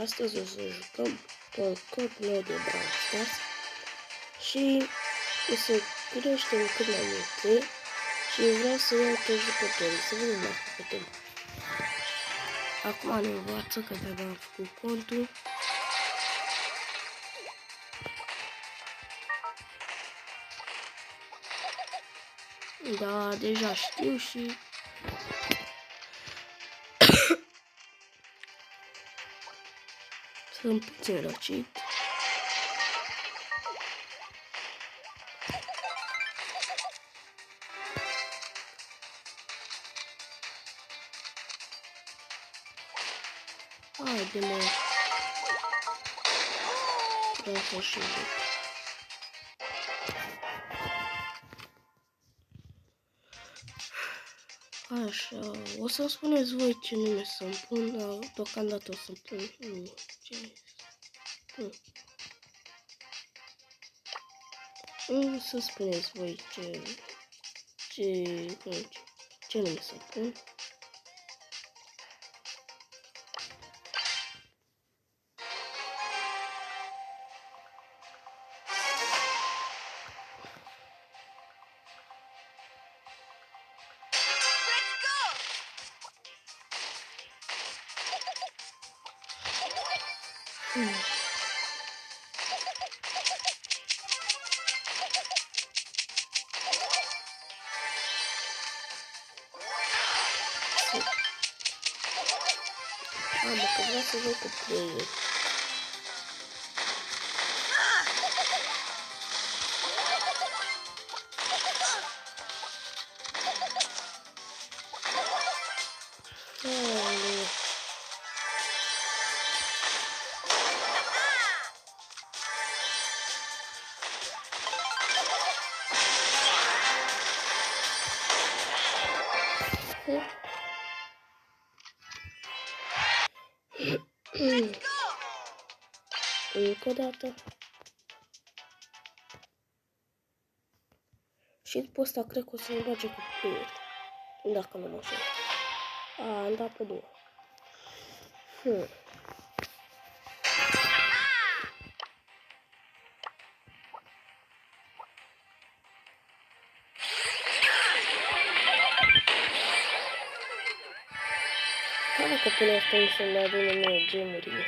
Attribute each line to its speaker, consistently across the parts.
Speaker 1: Astăzi o să jucăm pe un cod nou de Brawl Stars și o să creștem cât mai multe și vreau să iau toți jucătorii, să vedem dacă putem. Acum ne învață că de-abia am făcut contul. Da, deja știu și sunt puțin răcit. Haide, mă. Vreau să și juc. Așa, o să spuneți voi ce nume să-mi pun, dar deocamdată o să-mi pun să spuneți voi ce nume să pun. Mă, că vreau să joc cu player. Încă o dată. Și după asta cred că o să-mi bage cu player. Dacă nu mă știu. Am dat pe două. Hai că până asta mi se mai adună mie gemurile.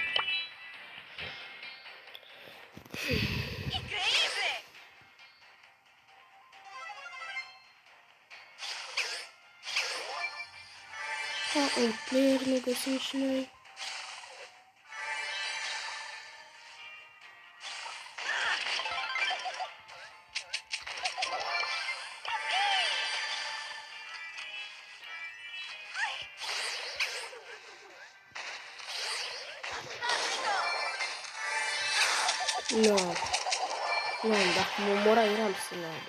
Speaker 1: Un player ne găsim și noi. Nu, dacă mă omora eram să n-am.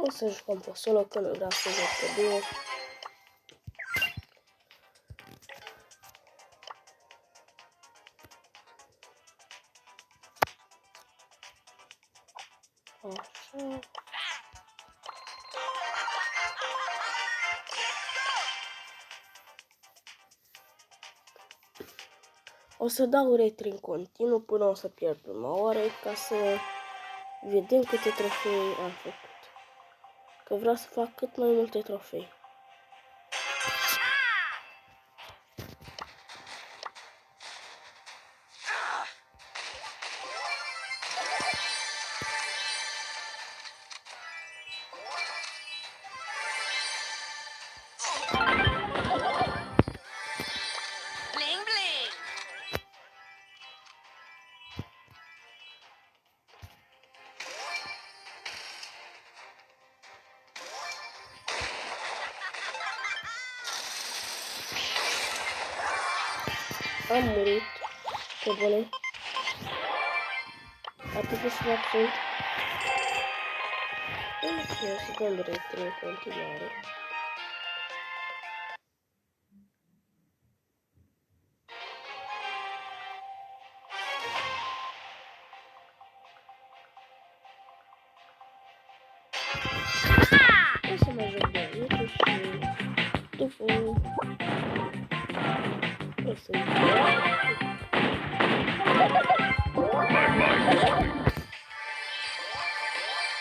Speaker 1: O să jucăm pe solo, că nu vreau să joc pe duo. Așa. O să dau retry în continuu până o să pierd prima oară ca să vedem câte trofee am făcut. Că vreau să fac cât mai multe trofee. Am murit. Pe bune. Atât de slab sunt. Nu știu, să dăm retro în continuare. O să mai joc de aici și după o să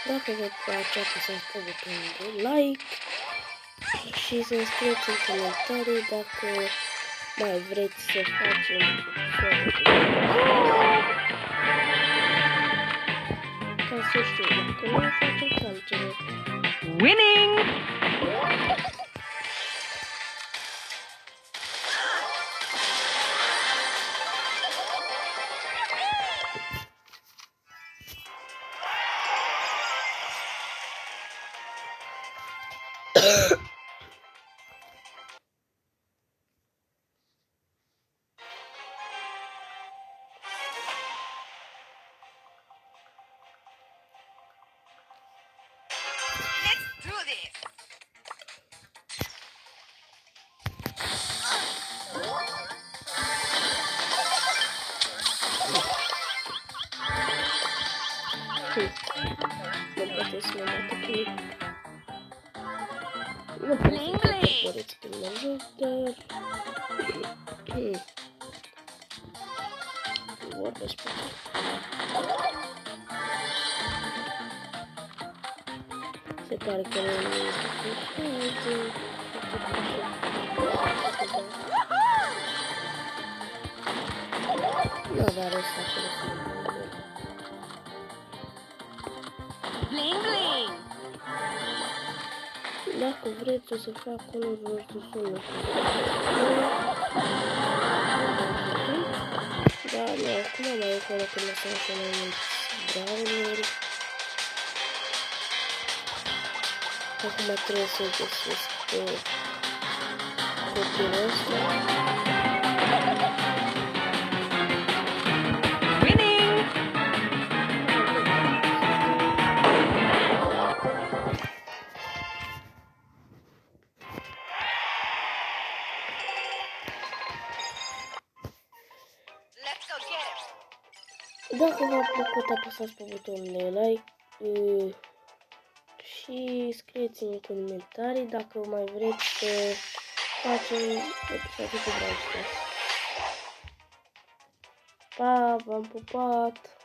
Speaker 1: dacă vă place, apăsați pe butonul de like și să scrieți în comentarii dacă mai vreți să facem ca să știu dacă nu faceți altceva.
Speaker 2: Winning!
Speaker 1: Nu poate să mă bată cu ei. Nu pot să corporeți când mă joc, dar... Vorbesc pe ei. Se pare că nu e nu avea rost acolo.
Speaker 2: Bling bling!
Speaker 1: Dacă vreți, o să fac colorul roșu sună. Da, nu, acum mai e acolo când lăsăm să mai mulți brownuri. Acum trebuie să găsesc copilul ăsta. Dacă v-a plăcut, apăsați pe butonul de like și scrieți în comentarii dacă mai vreți să facem episoade cu Brawl Stars. Pa, v-am pupat!